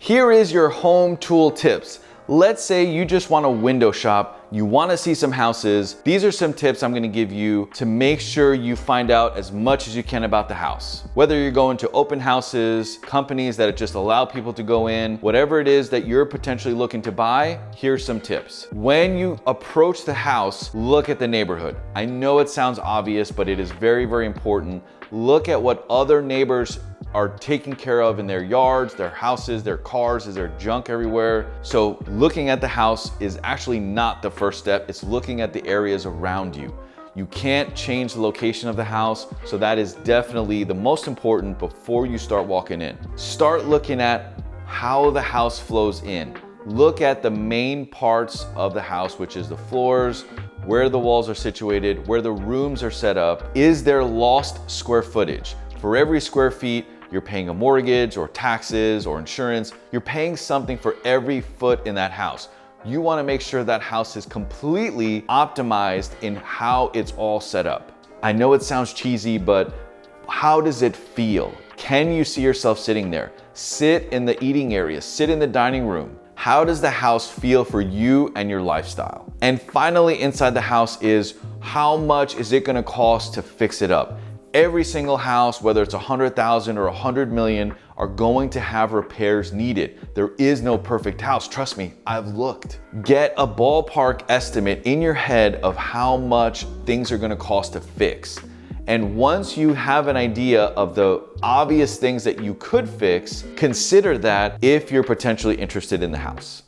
Here is your home tool tips. Let's say you just want to window shop, you want to see some houses. These are some tips I'm going to give you to make sure you find out as much as you can about the house. Whether you're going to open houses, companies that just allow people to go in, whatever it is that you're potentially looking to buy, here's some tips. When you approach the house, look at the neighborhood. I know it sounds obvious, but it is very, very important. Look at what other neighbors are taken care of in their yards, their houses, their cars. Is there junk everywhere? So looking at the house is actually not the first step. It's looking at the areas around you. You can't change the location of the house, so that is definitely the most important before you start walking in. Start looking at how the house flows in. Look at the main parts of the house, which is the floors, where the walls are situated, where the rooms are set up. Is there lost square footage? For every square feet, you're paying a mortgage or taxes or insurance. You're paying something for every foot in that house. You want to make sure that house is completely optimized in how it's all set up. I know it sounds cheesy, but how does it feel? Can you see yourself sitting there? Sit in the eating area, sit in the dining room. How does the house feel for you and your lifestyle? And finally, inside the house is how much is it going to cost to fix it up? Every single house, whether it's 100,000 or 100 million, are going to have repairs needed. There is no perfect house. Trust me, I've looked. Get a ballpark estimate in your head of how much things are gonna cost to fix. And once you have an idea of the obvious things that you could fix, consider that if you're potentially interested in the house.